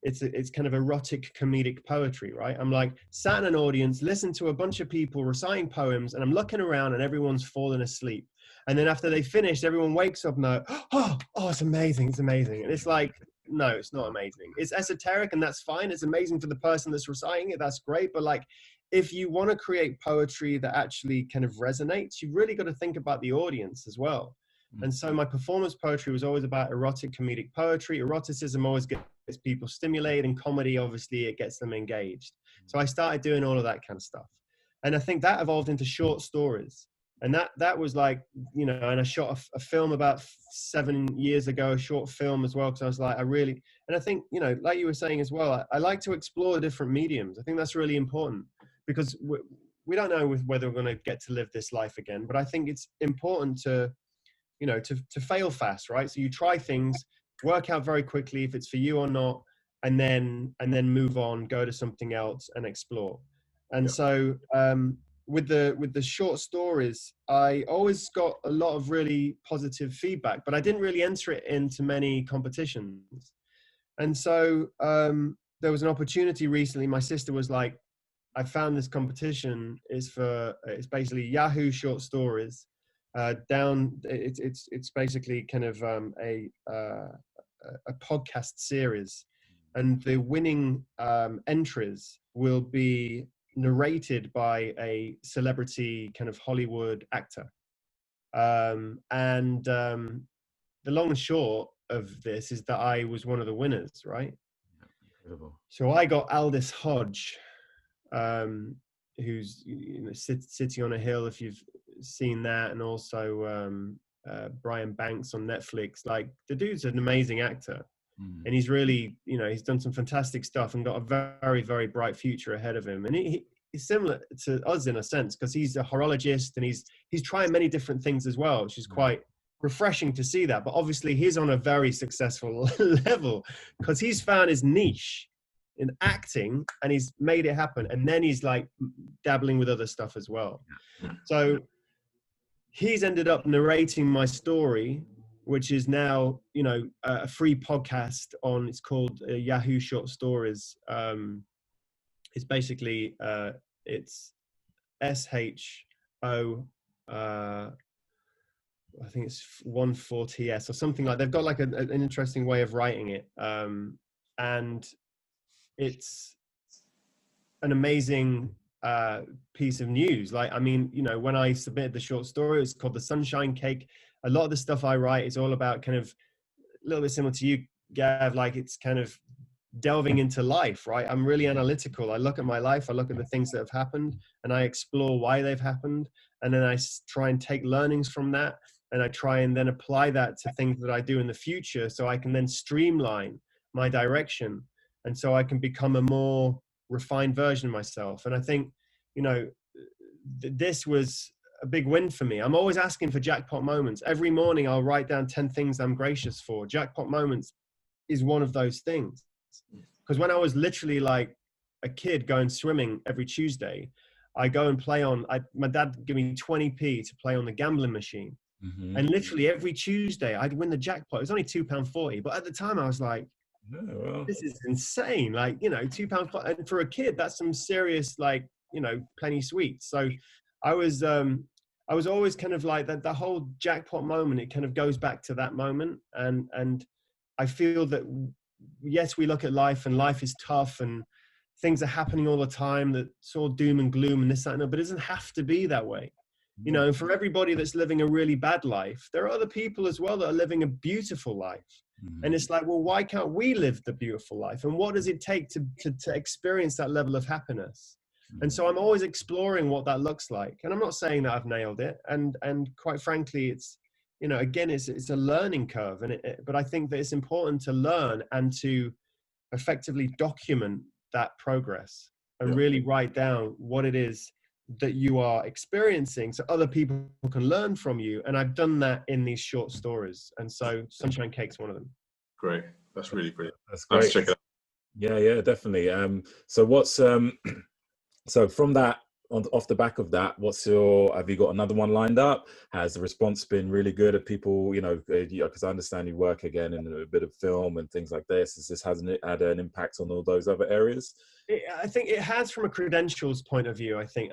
it's kind of erotic comedic poetry, right? I'm like sat in an audience, listen to a bunch of people reciting poems, and I'm looking around and everyone's falling asleep. And then after they finish, everyone wakes up and they're, oh, it's amazing, it's amazing. And it's like, no, it's not amazing. It's esoteric, and that's fine. It's amazing for the person that's reciting it. That's great. But like, if you want to create poetry that actually kind of resonates, you've really got to think about the audience as well. And so my performance poetry was always about erotic comedic poetry. Eroticism always gets people stimulated, and comedy, obviously, it gets them engaged. So I started doing all of that kind of stuff. And I think that evolved into short stories. And that was like, you know, and I shot a film about 7 years ago, a short film as well, because I was like, and I think, you know, like you were saying as well, I like to explore different mediums. I think that's really important, because we don't know whether we're going to get to live this life again. But I think it's important to, you know, to fail fast, right? So you try things, work out very quickly if it's for you or not, and then move on, go to something else and explore. And so with the short stories, I always got a lot of really positive feedback, but I didn't really enter it into many competitions. And so there was an opportunity recently. My sister was like, I found this competition it's basically Yahoo short stories. It's basically kind of a podcast series, and the winning entries will be narrated by a celebrity kind of Hollywood actor. And the long and short of this is that I was one of the winners, right? Incredible. So I got Aldous Hodge, who's, you know, sitting on a hill, if you've seen that, and also Brian Banks on Netflix. Like, the dude's an amazing actor, and he's really, you know, he's done some fantastic stuff and got a very, very bright future ahead of him. And he's similar to us in a sense, because he's a horologist and he's trying many different things as well, which is quite refreshing to see that. But obviously he's on a very successful level, because he's found his niche in acting and he's made it happen. And then he's like dabbling with other stuff as well. So he's ended up narrating my story, which is now, you know, a free podcast on, it's called Yahoo Short Stories. It's basically, it's SHO, I think it's 14TS or something like. They've got like an interesting way of writing it, and it's an amazing piece of news. Like, I mean, you know, when I submitted the short story, it's called The Sunshine Cake. A lot of the stuff I write is all about kind of a little bit similar to you, Gav. Like, it's kind of delving into life, right? I'm really analytical. I look at my life, I look at the things that have happened, and I explore why they've happened, and then I try and take learnings from that, and I try and then apply that to things that I do in the future, so I can then streamline my direction, and so I can become a more refined version of myself. And I think, you know, this was a big win for me. I'm always asking for jackpot moments. Every morning I'll write down 10 things I'm gracious for. Jackpot moments is one of those things. Because when I was literally like a kid going swimming every Tuesday, I go and play on, my dad gave me 20p to play on the gambling machine. Mm-hmm. And literally every Tuesday I'd win the jackpot. It was only £2.40. But at the time I was like, this is insane. Like, you know, £2.40. And for a kid, that's some serious, like, you know, penny sweets. So I was always kind of like that, the whole jackpot moment, it kind of goes back to that moment. And I feel that, yes, we look at life and life is tough and things are happening all the time, that's all doom and gloom and this, that, and that, but it doesn't have to be that way. You know, for everybody that's living a really bad life, there are other people as well that are living a beautiful life. Mm-hmm. And it's like, well, why can't we live the beautiful life? And what does it take to experience that level of happiness? Mm-hmm. And so I'm always exploring what that looks like. And I'm not saying that I've nailed it. And quite frankly, it's, you know, again, it's a learning curve. But I think that it's important to learn and to effectively document that progress and really write down what it is that you are experiencing so other people can learn from you. And I've done that in these short stories. And so Sunshine Cake's one of them. Great. That's really brilliant. That's great. Let's check it out. Yeah, definitely. So what's, so from that, off the back of that, have you got another one lined up? Has the response been really good at people, you know, because I understand you work again in a bit of film and things like this. Hasn't it had an impact on all those other areas? I think it has from a credentials point of view. I think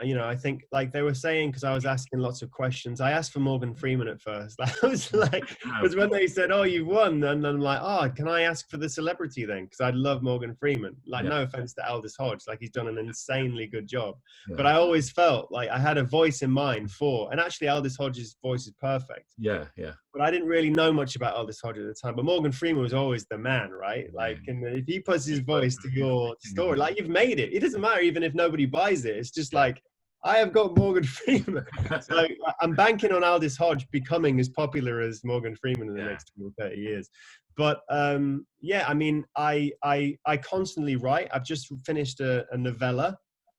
like they were saying, because I was asking lots of questions, I asked for Morgan Freeman at first. I was like, because when they said, oh, you won, and I'm like, oh, can I ask for the celebrity then? Because I love Morgan Freeman. Like, no offense to Aldous Hodge, like he's done an insanely good job. Yeah. But I always felt like I had a voice in mind and actually Aldous Hodge's voice is perfect. Yeah. But I didn't really know much about Aldous Hodge at the time. But Morgan Freeman was always the man, right? Like, and if he puts his voice to your story, like you've made it. It doesn't matter even if nobody buys it. It's just like, I have got Morgan Freeman. So I'm banking on Aldous Hodge becoming as popular as Morgan Freeman in the next 20 or 30 years. But I mean, I constantly write. I've just finished a novella.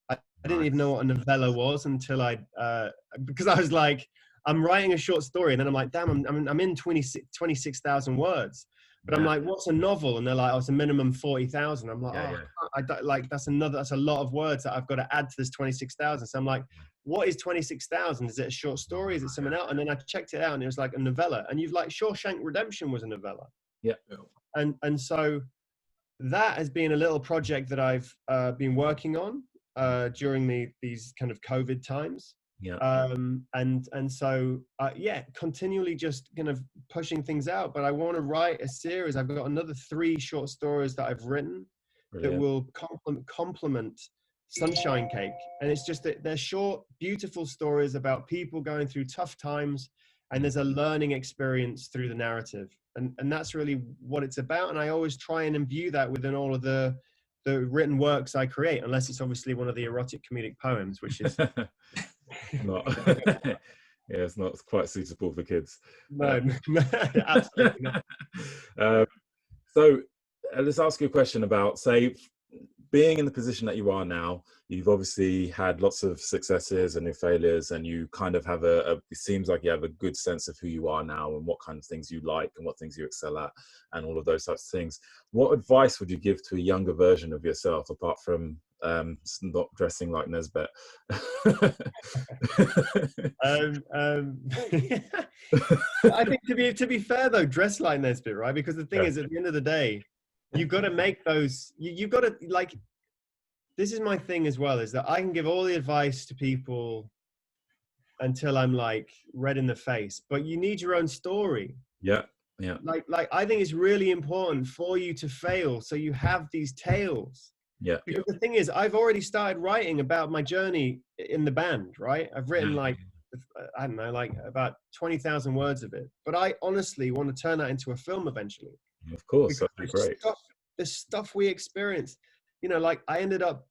I didn't even know what a novella was until because I was like, I'm writing a short story, and then I'm like, damn, I'm in 26,000 words. But I'm like, what's a novel? And they're like, oh, it's a minimum 40,000. I'm like, that's a lot of words that I've got to add to this 26,000. So I'm like, what is 26,000? Is it a short story? Is it something else? And then I checked it out, and it was like a novella. And you've like Shawshank Redemption was a novella. Yeah. And so that has been a little project that I've been working on during these kind of COVID times. Yeah. And so continually just kind of pushing things out. But I want to write a series. I've got another 3 short stories that I've written that will complement Sunshine Cake. And it's just that they're short, beautiful stories about people going through tough times, and there's a learning experience through the narrative. And that's really what it's about. And I always try and imbue that within all of the written works I create, unless it's obviously one of the erotic comedic poems, which is not it's not quite suitable for kids. No, absolutely not. So let's ask you a question about, say, being in the position that you are now. You've obviously had lots of successes and your failures, and you kind of have it seems like you have a good sense of who you are now and what kind of things you like and what things you excel at and all of those types of things. What advice would you give to a younger version of yourself, apart from not dressing like Nesbit. I think to be fair though, dress like Nesbit, right? Because the thing is, at the end of the day, you've got to make those. You've got to, like. This is my thing as well, is that I can give all the advice to people until I'm like red in the face, but you need your own story. Yeah. Like I think it's really important for you to fail, so you have these tales. Yeah. Because the thing is, I've already started writing about my journey in the band, right? I've written like, I don't know, like about 20,000 words of it. But I honestly want to turn that into a film eventually. Of course, that'd be great. The stuff we experienced, you know, like I ended up,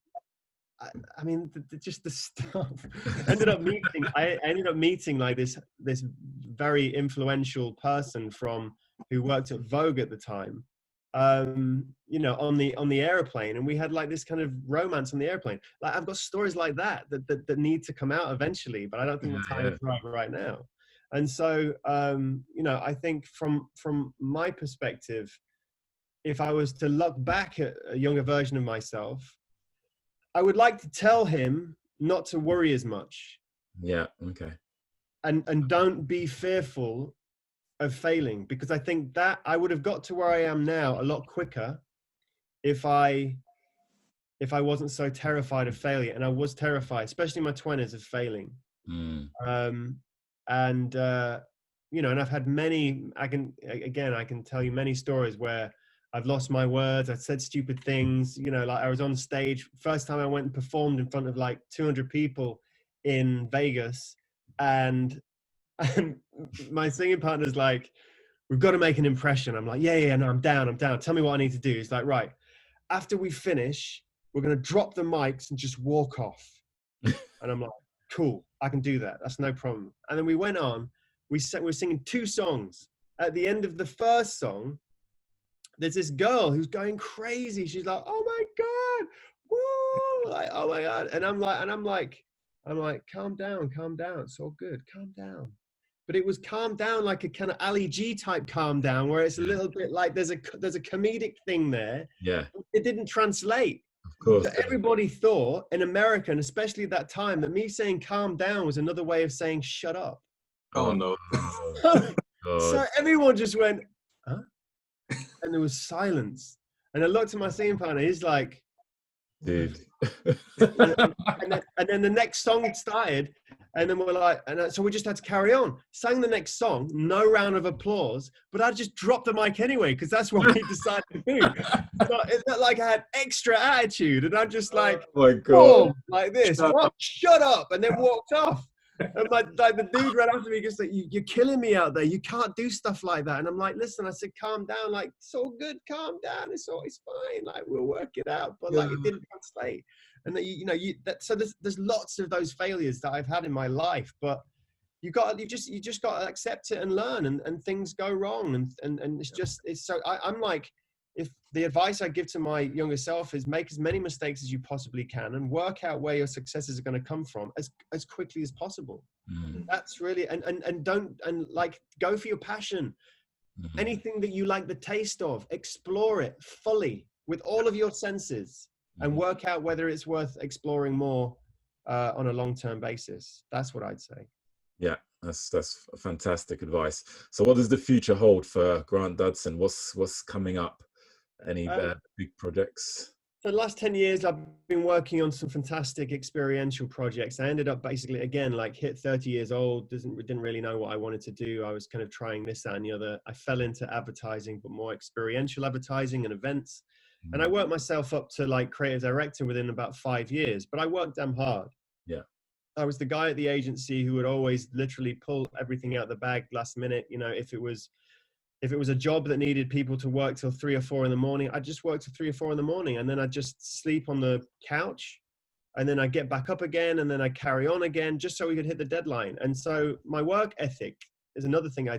I mean, just the stuff. I ended up meeting like this very influential person who worked at Vogue at the time. You know, on the airplane, and we had like this kind of romance on the airplane. Like I've got stories like that need to come out eventually, but I don't think the time is right now. And so, you know, I think from my perspective, if I was to look back at a younger version of myself, I would like to tell him not to worry as much. Yeah. Okay. And don't be fearful of failing, because I think that I would have got to where I am now a lot quicker if I wasn't so terrified of failure. And I was terrified, especially in my 20s, of failing. You know, and I've had I can tell you many stories where I've lost my words. I've said stupid things, you know, like I was on stage. First time I went and performed in front of like 200 people in Vegas, and my singing partner's like, we've got to make an impression. I'm like, yeah, no, I'm down. Tell me what I need to do. He's like, right, after we finish, we're going to drop the mics and just walk off. And I'm like, cool, I can do that. That's no problem. And then we went on. We were singing 2 songs. At the end of the first song, there's this girl who's going crazy. She's like, oh my God, woo, like, oh my God. And I'm like, calm down. It's all good. Calm down. But it was calm down like a kind of Ali G type calm down, where it's a little bit like there's a comedic thing there. Yeah. It didn't translate. Of course. So everybody thought in America, and especially at that time, that me saying calm down was another way of saying shut up. Oh no. So everyone just went, huh? And there was silence. And I looked at my singing partner, he's like, dude. and then the next song started, and then we're like, so we just had to carry on. Sang the next song, no round of applause, but I just dropped the mic anyway, because that's what we decided to do. So it's not like I had extra attitude, and I'm just like, oh my God, like this, shut up, and then walked off. And like the dude ran after me, just like, you're killing me out there. You can't do stuff like that. And I'm like, listen, I said, calm down. Like, it's all good. Calm down. It's fine. Like, we'll work it out. But like, it didn't translate. And that, so there's lots of those failures that I've had in my life. But you just got to accept it and learn. And things go wrong. And it's so I'm like, if the advice I give to my younger self is make as many mistakes as you possibly can and work out where your successes are going to come from as quickly as possible. That's really, and don't, and like, go for your passion. Anything that you like the taste of, explore it fully with all of your senses and work out whether it's worth exploring more on a long-term basis. That's what I'd say. Yeah. That's fantastic advice. So what does the future hold for Grant Dudson? What's coming up? Any big projects? For the last 10 years, I've been working on some fantastic experiential projects. I ended up basically, again, like hit 30 years old, didn't really know what I wanted to do. I was kind of trying this, that, and the other. I fell into advertising, but more experiential advertising and events. And I worked myself up to like creative director within about 5 years, but I worked damn hard. Yeah. I was the guy at the agency who would always literally pull everything out the bag last minute. You know, if it was a job that needed people to work till 3 or 4 in the morning, I'd just work till 3 or 4 in the morning, and then I'd just sleep on the couch, and then I'd get back up again, and then I'd carry on again, just so we could hit the deadline. And so my work ethic is another thing I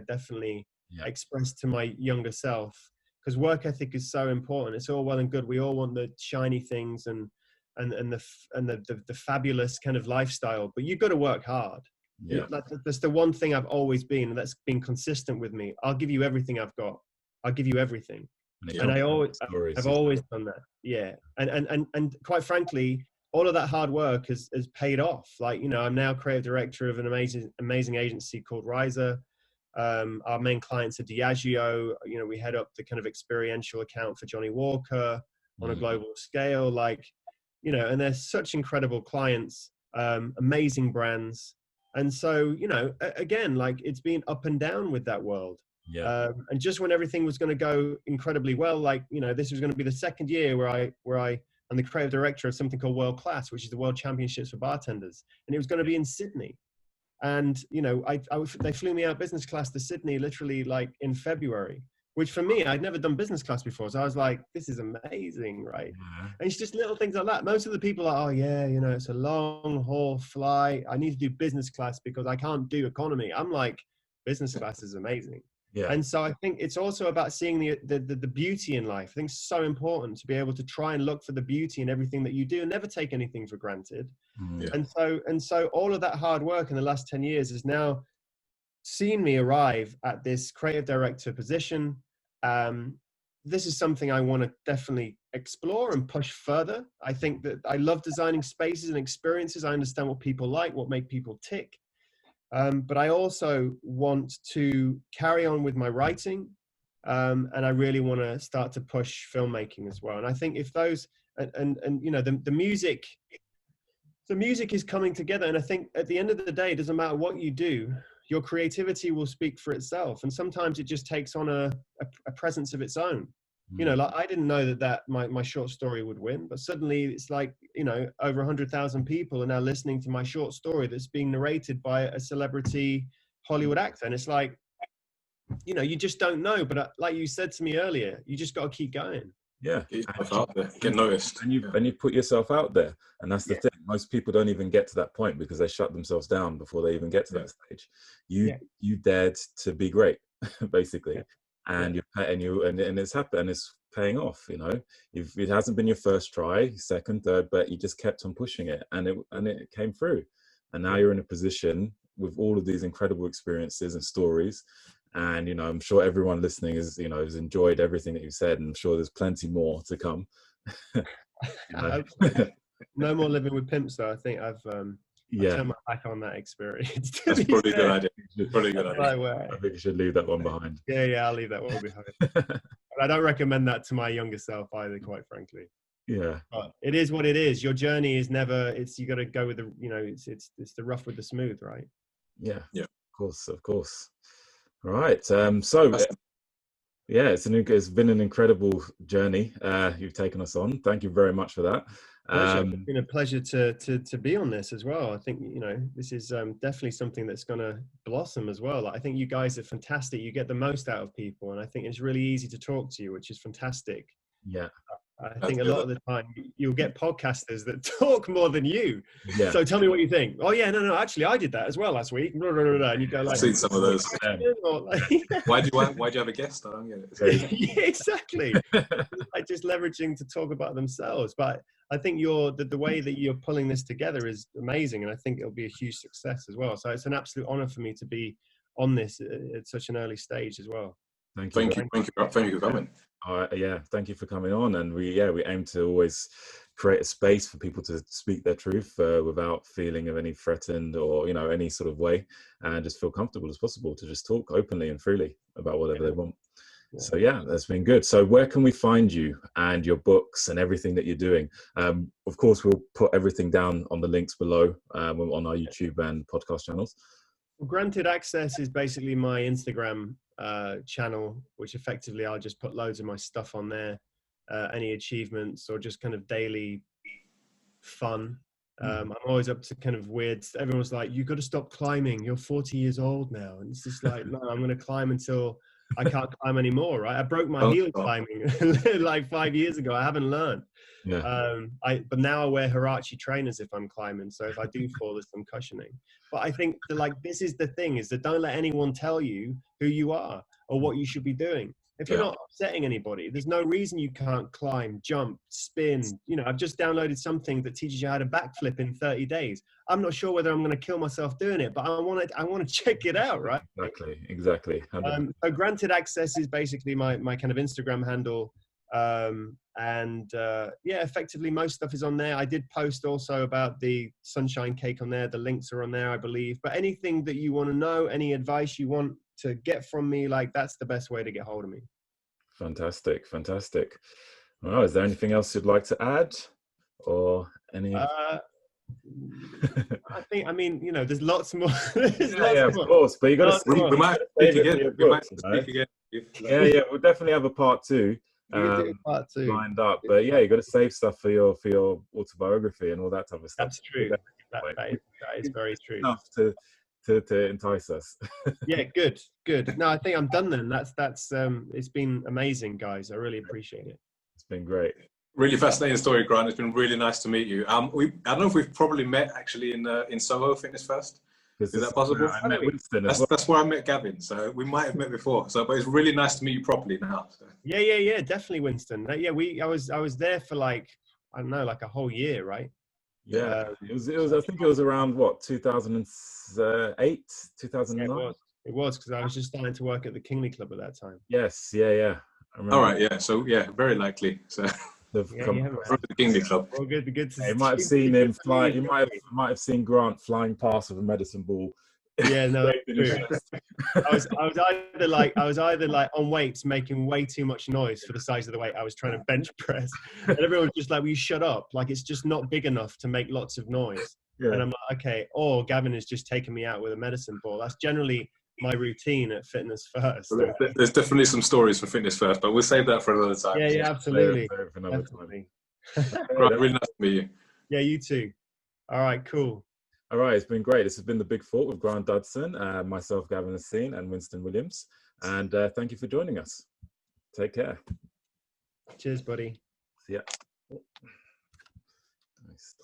definitely express to my younger self, because work ethic is so important. It's all well and good. We all want the shiny things and the fabulous kind of lifestyle, but you've got to work hard. Yeah, that's the one thing I've always been, and that's been consistent with me. I'll give you everything I've got. I'll give you everything. And stories. I've always done that. Yeah. And quite frankly, all of that hard work has paid off. Like, you know, I'm now creative director of an amazing agency called Rizer. Our main clients are Diageo. You know, we head up the kind of experiential account for Johnny Walker on a global scale. Like, you know, and they're such incredible clients, amazing brands. And so, you know, again, like it's been up and down with that world. Yeah. And just when everything was going to go incredibly well, like, you know, this was going to be the second year where I'm the creative director of something called World Class, which is the World Championships for Bartenders. And it was going to be in Sydney. And, you know, they flew me out business class to Sydney literally like in February, which for me, I'd never done business class before. So I was like, this is amazing, right? Yeah. And it's just little things like that. Most of the people are, oh yeah, you know, it's a long haul flight. I need to do business class because I can't do economy. I'm like, business class is amazing. Yeah. And so I think it's also about seeing the beauty in life. I think it's so important to be able to try and look for the beauty in everything that you do and never take anything for granted. Yeah. And so all of that hard work in the last 10 years has now seen me arrive at this creative director position. This is something I want to definitely explore and push further. I think that I love designing spaces and experiences. I understand what people like, what make people tick. But I also want to carry on with my writing, and I really want to start to push filmmaking as well. And I think if those and you know the music is coming together. And I think at the end of the day, it doesn't matter what you do, your creativity will speak for itself. And sometimes it just takes on a presence of its own. You know, like I didn't know that my short story would win, but suddenly it's like, you know, over 100,000 people are now listening to my short story that's being narrated by a celebrity Hollywood actor. And it's like, you know, you just don't know. But like you said to me earlier, you just got to keep going. Yeah. Get yourself out there, get noticed. And you put yourself out there. And that's the thing. Most people don't even get to that point because they shut themselves down before they even get to that stage. You dared to be great, basically. And and it's happened, and it's paying off. You know, it hasn't been your first try, second, third, but you just kept on pushing it, and it came through. And now you're in a position with all of these incredible experiences and stories. And you know, I'm sure everyone listening has enjoyed everything that you said, and I'm sure there's plenty more to come. No more living with pimps, though. I think I've turned my back on that experience. That's probably a good idea. Probably a good idea. I think you should leave that one behind. Yeah, I'll leave that one behind. But I don't recommend that to my younger self either, quite frankly. Yeah. But it is what it is. Your journey is never. You got to go with the. You know, it's the rough with the smooth, right? Yeah. Of course. All right. So. Yeah, it's been an incredible journey you've taken us on. Thank you very much for that. It's been a pleasure to be on this as well. I think, you know, this is definitely something that's going to blossom as well. I think you guys are fantastic. You get the most out of people, and I think it's really easy to talk to you, which is fantastic. Yeah. I think a lot of the time you'll get podcasters that talk more than you. Yeah. So tell me what you think. Oh yeah, no, actually I did that as well last week. And you go like, I've seen some of those. Why do you have a guest? I don't get it. Yeah, exactly. Like just leveraging to talk about themselves. But I think the way that you're pulling this together is amazing, and I think it'll be a huge success as well. So it's an absolute honor for me to be on this at such an early stage as well. Thank you for coming. Thank you for coming on. And we aim to always create a space for people to speak their truth without feeling of any threatened or any sort of way, and just feel comfortable as possible to just talk openly and freely about whatever they want. So that's been good. So where can we find you and your books and everything that you're doing? Of course, we'll put everything down on the links below on our YouTube and podcast channels. Well, Granted Access is basically my Instagram channel, which effectively I'll just put loads of my stuff on there, any achievements or just kind of daily fun. I'm always up to kind of weird. Everyone's like, "You got to stop climbing. You're 40 years old now," and it's just like, no, I'm going to climb until I can't climb anymore. Right? I broke my heel climbing like 5 years ago. I haven't learned. But now I wear Hirachi trainers if I'm climbing. So if I do fall, there's some cushioning. But I think this is the thing, is that don't let anyone tell you who you are or what you should be doing. If you're not upsetting anybody, there's no reason you can't climb, jump, spin. You know, I've just downloaded something that teaches you how to backflip in 30 days. I'm not sure whether I'm going to kill myself doing it, but I want to check it out, right? Exactly. So Granted Access is basically my kind of Instagram handle. Effectively most stuff is on there. I did post also about the sunshine cake on there. The links are on there, I believe. But anything that you want to know, any advice you want to get from me, like, that's the best way to get hold of me. Fantastic. Well, is there anything else you'd like to add, or any? I mean, you know, there's lots more. Of course, but you got to speak. We might speak again. Yeah, we'll definitely have a part 2. Part 2 lined up, but yeah, you got to save stuff for your autobiography and all that type of stuff. That's true. That is very true. Enough to entice us. Yeah, good. No, I think I'm done then. That's it's been amazing, guys. I really appreciate it. It's been great. Really fascinating story, Grant. It's been really nice to meet you. I don't know if we've probably met actually in Soho Fitness First. Is that possible? I met Winston. That's where I met Gavin. So we might have met before. But it's really nice to meet you properly now. So. Yeah, definitely, Winston. I was there for like, I don't know, like a whole year, right? Yeah, it was. I think it was around what, 2008, 2009. Yeah, it was because I was just starting to work at the Kingly Club at that time. Yes, yeah. All right, yeah. So yeah, very likely. So. The Kingly Club. Well, good. You might have seen him fly. You might have seen Grant flying past with a medicine ball. Yeah, no, that's true. I was either like on weights making way too much noise for the size of the weight I was trying to bench press, and everyone was just like, "Will you shut up? Like, it's just not big enough to make lots of noise." Yeah. And I'm like, "Okay." Or Gavin is just taking me out with a medicine ball. That's generally my routine at Fitness First. There's definitely some stories from Fitness First, but we'll save that for another time. Yeah, absolutely. Definitely. Right, really nice to meet you. Yeah, you too. All right, cool. All right, it's been great. This has been The Big Thought with Grant Dudson, myself, Gavin Hassine, and Winston Williams. And thank you for joining us. Take care. Cheers, buddy. See ya. Nice.